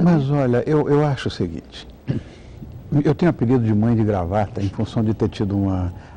Mas olha, eu acho o seguinte, eu tenho apelido de mãe de gravata em função de ter tido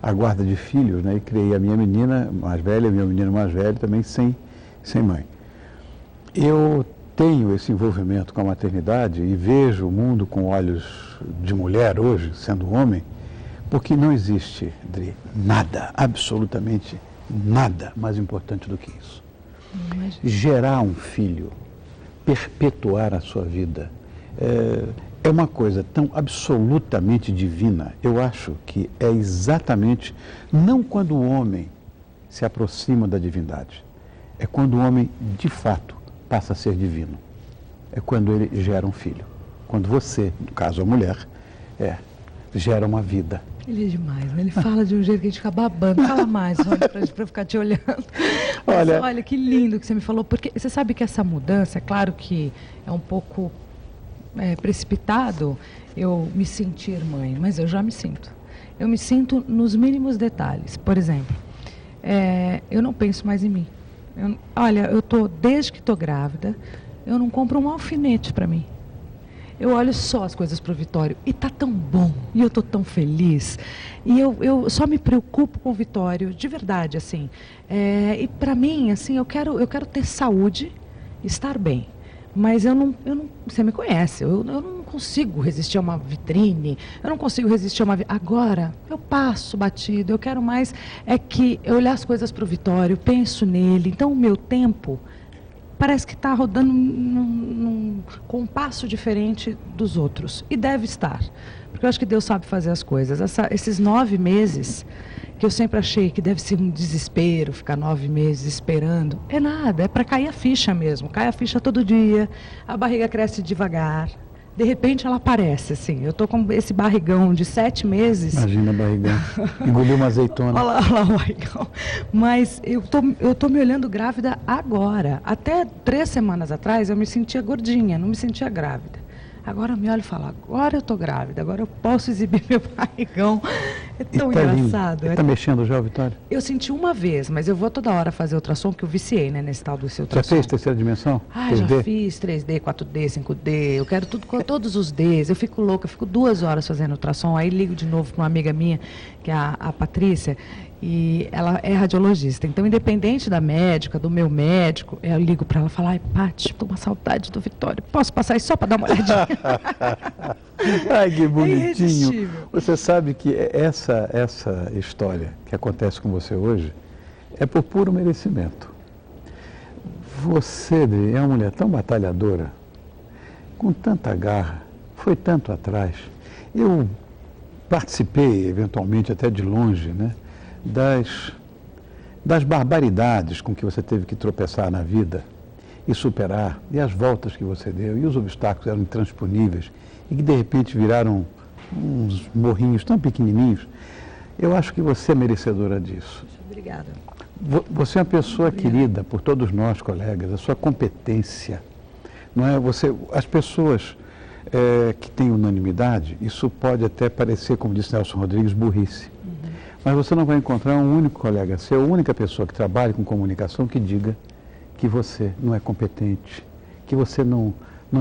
a guarda de filhos, né? E criei a minha menina mais velha, meu menino mais velho também sem mãe. Eu tenho esse envolvimento com a maternidade e vejo o mundo com olhos de mulher hoje, sendo homem, porque não existe, Dri, nada, absolutamente nada mais importante do que isso. Gerar um filho, perpetuar a sua vida, é uma coisa tão absolutamente divina. Eu acho que é exatamente, não quando o homem se aproxima da divindade, é quando o homem, de fato, passa a ser divino. É quando ele gera um filho. Quando você, no caso a mulher, gera uma vida. Ele é demais, né? Ele fala de um jeito que a gente fica babando. Fala mais, olha, pra eu ficar te olhando. Mas, olha, que lindo que você me falou, porque você sabe que essa mudança, é claro que é um pouco precipitado eu me sentir mãe, mas eu já me sinto. Eu me sinto nos mínimos detalhes. Por exemplo, eu não penso mais em mim. Olha, desde que estou grávida, eu não compro um alfinete para mim. Eu olho só as coisas para o Vitório e tá tão bom, e eu estou tão feliz. E eu só me preocupo com o Vitório, de verdade, assim. E para mim, assim, eu quero ter saúde, estar bem. Mas eu não, você me conhece, eu não consigo resistir a uma vitrine, eu não consigo resistir a uma... Agora, eu passo batido, eu quero mais que eu olhar as coisas para o Vitório, penso nele. Então, o meu tempo parece que está rodando num compasso diferente dos outros. E deve estar, porque eu acho que Deus sabe fazer as coisas. Esses 9 meses, que eu sempre achei que deve ser um desespero, ficar 9 meses esperando, é nada, é para cair a ficha mesmo. Cai a ficha todo dia, a barriga cresce devagar. De repente ela aparece, assim. Eu estou com esse barrigão de 7 meses. Imagina a barrigão. Engoliu uma azeitona. Olha lá o barrigão. Mas eu tô me olhando grávida agora. Até 3 semanas atrás eu me sentia gordinha, não me sentia grávida. Agora eu me olho e falo, agora eu estou grávida, agora eu posso exibir meu barrigão. É tão engraçado. Está mexendo já, Vitória? Eu senti uma vez, mas eu vou toda hora fazer ultrassom, que eu viciei, né, nesse tal do seu ultrassom. Já fez terceira dimensão? Ah, já fiz 3D, 4D, 5D, eu quero tudo com todos os Ds. Eu fico louca, eu fico 2 horas fazendo ultrassom, aí ligo de novo para uma amiga minha, que é a Patrícia, e ela é radiologista. Então, independente da médica, do meu médico, eu ligo para ela e falo, ai, Paty, estou com uma saudade do Vitório, posso passar aí só para dar uma olhadinha? Ai, que bonitinho. Você sabe que essa história que acontece com você hoje é por puro merecimento. Você é uma mulher tão batalhadora, com tanta garra, foi tanto atrás. Eu participei, eventualmente, até de longe, né, das barbaridades com que você teve que tropeçar na vida e superar, e as voltas que você deu, e os obstáculos eram intransponíveis, e que de repente viraram uns morrinhos tão pequenininhos. Eu acho que você é merecedora disso. Obrigada. Você é uma pessoa querida por todos nós, colegas, a sua competência, não é? As pessoas que têm unanimidade, isso pode até parecer, como disse Nelson Rodrigues, burrice. Mas você não vai encontrar um único colega seu, a única pessoa que trabalhe com comunicação que diga que você não é competente, que você não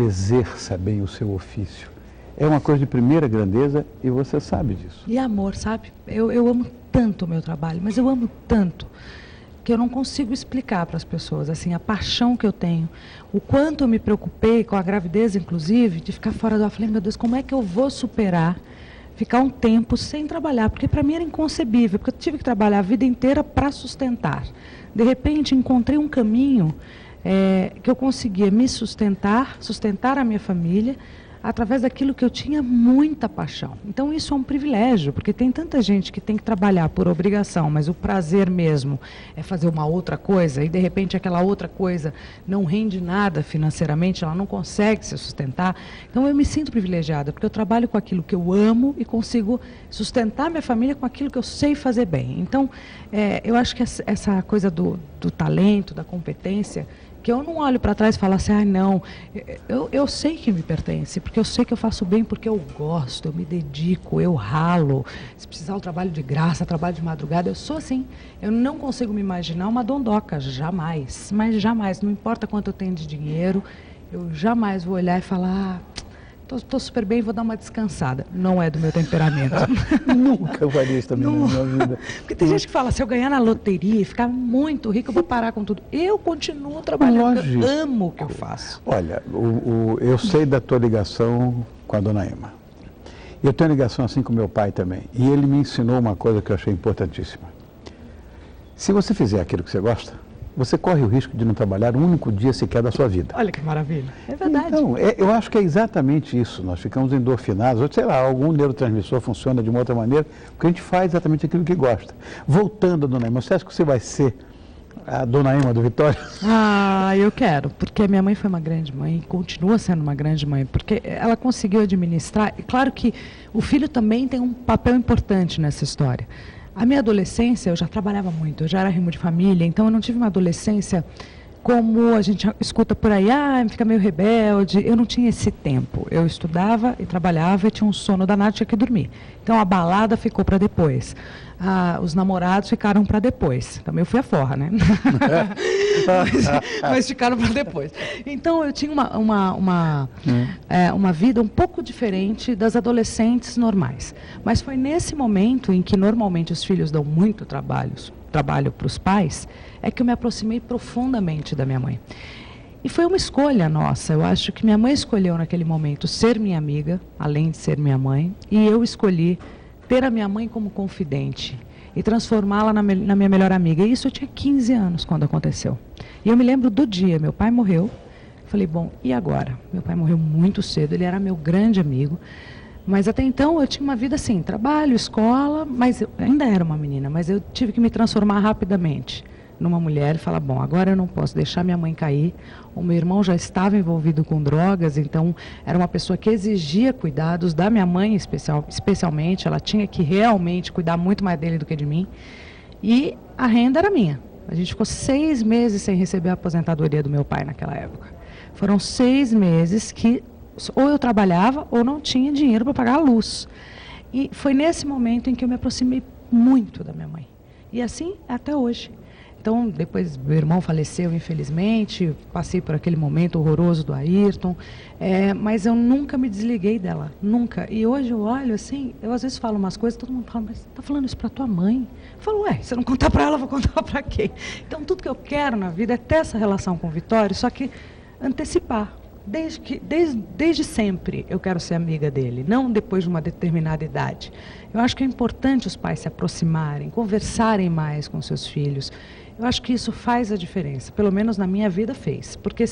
exerça bem o seu ofício. É uma coisa de primeira grandeza e você sabe disso. E amor, sabe? Eu amo tanto o meu trabalho, mas eu amo tanto que eu não consigo explicar para as pessoas, assim, a paixão que eu tenho, o quanto eu me preocupei com a gravidez, inclusive, de ficar fora do ar. Falei, meu Deus, como é que eu vou superar ficar um tempo sem trabalhar? Porque para mim era inconcebível, porque eu tive que trabalhar a vida inteira para sustentar. De repente encontrei um caminho que eu conseguia me sustentar a minha família, através daquilo que eu tinha muita paixão. Então isso é um privilégio, porque tem tanta gente que tem que trabalhar por obrigação, mas o prazer mesmo é fazer uma outra coisa, e de repente aquela outra coisa não rende nada financeiramente, ela não consegue se sustentar. Então eu me sinto privilegiada, porque eu trabalho com aquilo que eu amo e consigo sustentar minha família com aquilo que eu sei fazer bem. Então eu acho que essa coisa do talento, da competência, que eu não olho para trás e falo assim, não, eu sei que me pertence, porque eu sei que eu faço bem porque eu gosto, eu me dedico, eu ralo. Se precisar eu trabalho de graça, trabalho de madrugada, eu sou assim. Eu não consigo me imaginar uma dondoca, jamais, mas jamais. Não importa quanto eu tenho de dinheiro, Eu jamais vou olhar e falar, tô super bem, vou dar uma descansada. Não é do meu temperamento. Nunca faria isso também na minha vida. Porque tem gente que fala, se eu ganhar na loteria e ficar muito rico, eu vou parar com tudo. Eu continuo trabalhando, porque eu amo o que eu faço. Olha, eu sei da tua ligação com a dona Ema. Eu tenho ligação assim com meu pai também. E ele me ensinou uma coisa que eu achei importantíssima. Se você fizer aquilo que você gosta, você corre o risco de não trabalhar um único dia sequer da sua vida. Olha que maravilha. É verdade. Então, eu acho que é exatamente isso. Nós ficamos endorfinados, ou sei lá, algum neurotransmissor funciona de uma outra maneira, porque a gente faz exatamente aquilo que gosta. Voltando, dona Ema, você acha que você vai ser a dona Ema do Vitória? Ah, eu quero, porque a minha mãe foi uma grande mãe e continua sendo uma grande mãe, porque ela conseguiu administrar, e claro que o filho também tem um papel importante nessa história. A minha adolescência, eu já trabalhava muito, eu já era rimo de família, então eu não tive uma adolescência como a gente escuta por aí, fica meio rebelde. Eu não tinha esse tempo. Eu estudava e trabalhava e tinha um sono danado, tinha que dormir. Então a balada ficou para depois. Os namorados ficaram para depois. Também eu fui a forra, né? mas ficaram para depois. Então eu tinha uma vida um pouco diferente das adolescentes normais. Mas foi nesse momento em que normalmente os filhos dão muito trabalho para os pais, é que eu me aproximei profundamente da minha mãe. E foi uma escolha nossa. Eu acho que minha mãe escolheu naquele momento ser minha amiga, além de ser minha mãe, e eu escolhi ter a minha mãe como confidente e transformá-la na minha melhor amiga. E isso eu tinha 15 anos quando aconteceu. E eu me lembro do dia, meu pai morreu. Falei, bom, e agora? Meu pai morreu muito cedo, ele era meu grande amigo. Mas até então eu tinha uma vida assim, trabalho, escola, mas eu ainda era uma menina, mas eu tive que me transformar rapidamente numa mulher e falar, bom, agora eu não posso deixar minha mãe cair. O meu irmão já estava envolvido com drogas, então era uma pessoa que exigia cuidados da minha mãe especialmente, ela tinha que realmente cuidar muito mais dele do que de mim. E a renda era minha. A gente ficou 6 meses sem receber a aposentadoria do meu pai naquela época. Foram 6 meses que ou eu trabalhava ou não tinha dinheiro para pagar a luz. E foi nesse momento em que eu me aproximei muito da minha mãe. E assim até hoje. Então, depois meu irmão faleceu, infelizmente, passei por aquele momento horroroso do Ayrton, mas eu nunca me desliguei dela, nunca. E hoje eu olho assim, eu às vezes falo umas coisas, todo mundo fala, mas você está falando isso para tua mãe? Eu falo, se eu não contar para ela, eu vou contar para quem? Então, tudo que eu quero na vida é ter essa relação com o Vitório, só que antecipar. Desde sempre eu quero ser amiga dele, não depois de uma determinada idade. Eu acho que é importante os pais se aproximarem, conversarem mais com seus filhos. Eu acho que isso faz a diferença, pelo menos na minha vida fez. Porque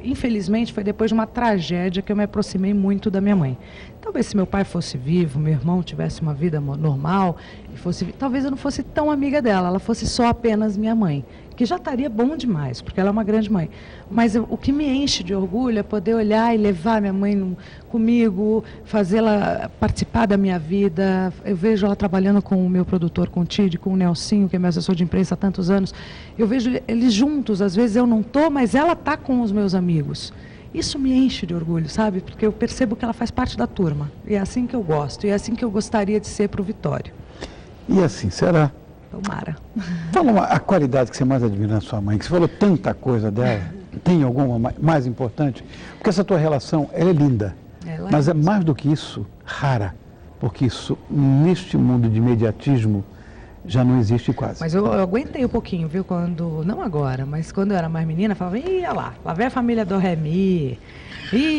infelizmente foi depois de uma tragédia que eu me aproximei muito da minha mãe. Talvez se meu pai fosse vivo, meu irmão tivesse uma vida normal, talvez eu não fosse tão amiga dela, ela fosse só apenas minha mãe, que já estaria bom demais, porque ela é uma grande mãe. Mas o que me enche de orgulho é poder olhar e levar minha mãe comigo, fazê-la participar da minha vida. Eu vejo ela trabalhando com o meu produtor, com o Tid, com o Nelsinho, que é meu assessor de imprensa há tantos anos. Eu vejo eles juntos, às vezes eu não estou, mas ela está com os meus amigos. Isso me enche de orgulho, sabe? Porque eu percebo que ela faz parte da turma. E é assim que eu gosto, e é assim que eu gostaria de ser para o Vitório. E assim será. Tomara. Fala a qualidade que você mais admira na sua mãe, que você falou tanta coisa dela, tem alguma mais importante? Porque essa tua relação, ela é linda, mas é mais do que isso, rara, porque isso, neste mundo de imediatismo, já não existe quase. Mas eu aguentei um pouquinho, viu? Não agora, mas quando eu era mais menina, eu falava, olha lá vem a família do Remi,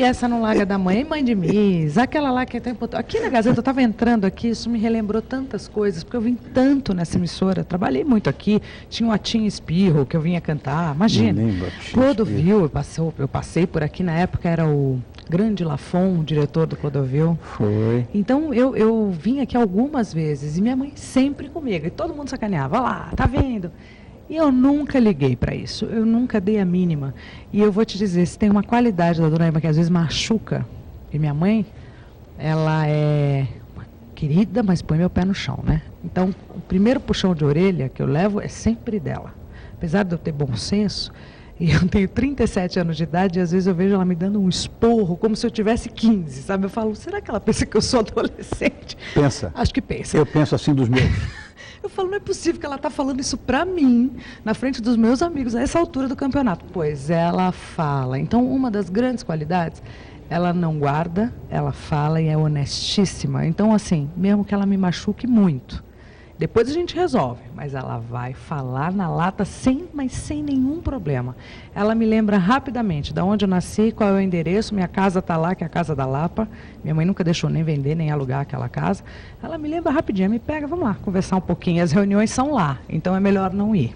essa não larga da mãe, mãe de Miss, aquela lá que é tempo todo. Aqui na Gazeta, eu estava entrando aqui, isso me relembrou tantas coisas, porque eu vim tanto nessa emissora, trabalhei muito aqui, tinha um Atim Espirro que eu vinha cantar, imagina. Clodovil, eu passei por aqui, na época era o grande Lafon, o diretor do Clodovil. Foi. Então eu vim aqui algumas vezes e minha mãe sempre comigo, e todo mundo sacaneava, olha lá, tá vendo? E eu nunca liguei para isso, eu nunca dei a mínima. E eu vou te dizer, se tem uma qualidade da dona Ema que às vezes machuca, e minha mãe, ela é querida, mas põe meu pé no chão, né? Então, o primeiro puxão de orelha que eu levo é sempre dela. Apesar de eu ter bom senso, e eu tenho 37 anos de idade, e às vezes eu vejo ela me dando um esporro, como se eu tivesse 15, sabe? Eu falo, será que ela pensa que eu sou adolescente? Pensa. Acho que pensa. Eu penso assim dos meus. Eu falo, não é possível que ela está falando isso para mim, na frente dos meus amigos, a essa altura do campeonato. Pois ela fala. Então, uma das grandes qualidades, ela não guarda, ela fala e é honestíssima. Então, assim, mesmo que ela me machuque muito, depois a gente resolve, mas ela vai falar na lata mas sem nenhum problema. Ela me lembra rapidamente de onde eu nasci, qual é o endereço, minha casa está lá, que é a Casa da Lapa. Minha mãe nunca deixou nem vender, nem alugar aquela casa. Ela me lembra rapidinho, me pega, vamos lá, conversar um pouquinho. As reuniões são lá, então é melhor não ir.